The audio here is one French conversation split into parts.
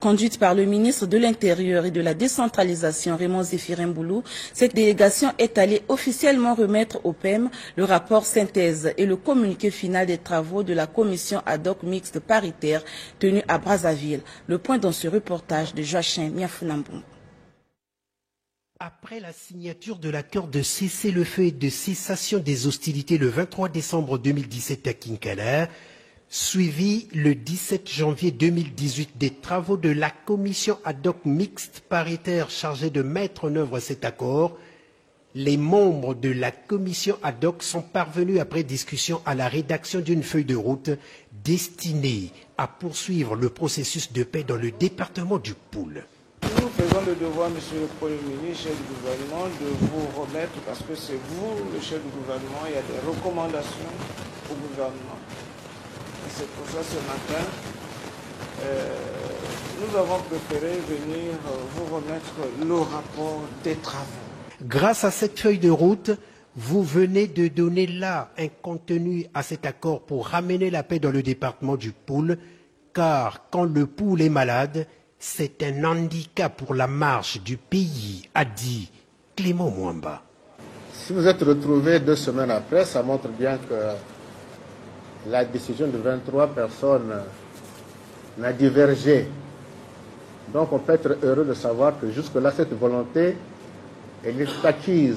Conduite par le ministre de l'Intérieur et de la Décentralisation, Raymond Zéphirin Boulou, cette délégation est allée officiellement remettre au PEM le rapport synthèse et le communiqué final des travaux de la commission ad hoc mixte paritaire tenue à Brazzaville. Le point dans ce reportage de Joachim Miafounambou. Après la signature de l'accord de cessez-le-feu et de cessation des hostilités le 23 décembre 2017 à Kinkala, suivi le 17 janvier 2018 des travaux de la commission ad hoc mixte paritaire chargée de mettre en œuvre cet accord, les membres de la commission ad hoc sont parvenus après discussion à la rédaction d'une feuille de route destinée à poursuivre le processus de paix dans le département du Poul. Nous faisons le devoir, Monsieur le Premier ministre, chef du gouvernement, de vous remettre, parce que c'est vous, le chef du gouvernement, il y a des recommandations au gouvernement. Et c'est pour ça, ce matin, nous avons préféré venir vous remettre le rapport des travaux. Grâce à cette feuille de route, vous venez de donner là un contenu à cet accord pour ramener la paix dans le département du Poul, car quand le Poul est malade, c'est un handicap pour la marche du pays, a dit Clément Mwamba. Si vous êtes retrouvés 2 semaines après, ça montre bien que la décision de 23 personnes n'a divergé. Donc on peut être heureux de savoir que jusque-là, cette volonté, elle est acquise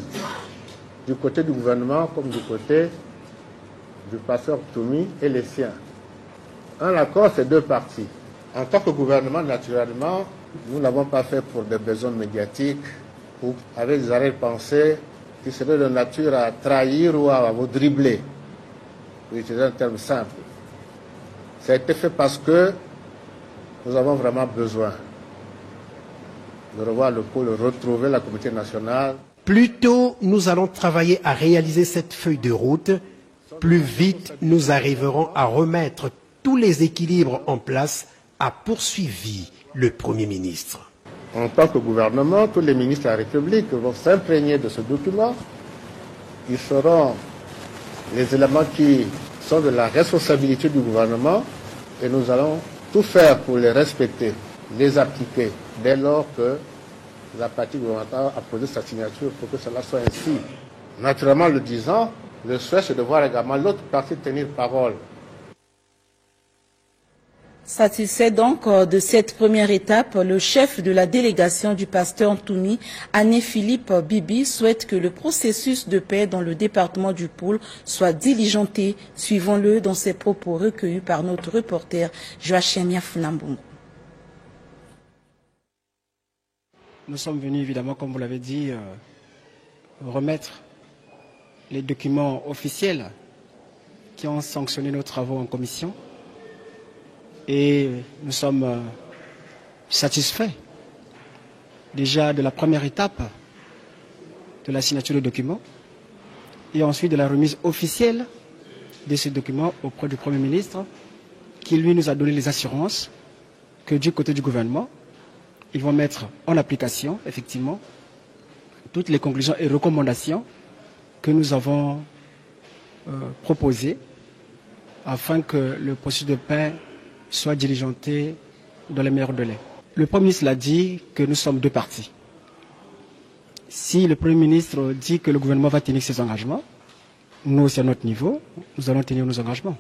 du côté du gouvernement comme du côté du pasteur Toumi et les siens. Un accord, c'est 2 parties. En tant que gouvernement, naturellement, nous ne l'avons pas fait pour des besoins médiatiques ou avec des arrière-pensées qui seraient de nature à trahir ou à vous dribbler, pour utiliser un terme simple. Ça a été fait parce que nous avons vraiment besoin de revoir le pôle, retrouver la communauté nationale. Plus tôt nous allons travailler à réaliser cette feuille de route, plus vite nous arriverons à remettre tous les équilibres en place, a poursuivi le Premier ministre. En tant que gouvernement, tous les ministres de la République vont s'imprégner de ce document. Ils seront les éléments qui sont de la responsabilité du gouvernement et nous allons tout faire pour les respecter, les appliquer, dès lors que la partie gouvernementale a posé sa signature pour que cela soit ainsi. Naturellement, le disant, le souhait c'est de voir également l'autre partie tenir parole. Satisfait donc de cette première étape, le chef de la délégation du pasteur Ntoumi, Anne-Philippe Bibi, souhaite que le processus de paix dans le département du Poul soit diligenté. Suivons-le dans ses propos recueillis par notre reporter Joachim Miafounambou. Nous sommes venus évidemment, comme vous l'avez dit, remettre les documents officiels qui ont sanctionné nos travaux en commission. Et nous sommes satisfaits déjà de la première étape de la signature de documents et ensuite de la remise officielle de ces documents auprès du Premier ministre qui lui nous a donné les assurances que du côté du gouvernement, ils vont mettre en application effectivement toutes les conclusions et recommandations que nous avons proposées afin que le processus de paix soit diligenté dans les meilleurs délais. Le Premier ministre l'a dit que nous sommes 2 parties. Si le Premier ministre dit que le gouvernement va tenir ses engagements, nous aussi à notre niveau, nous allons tenir nos engagements.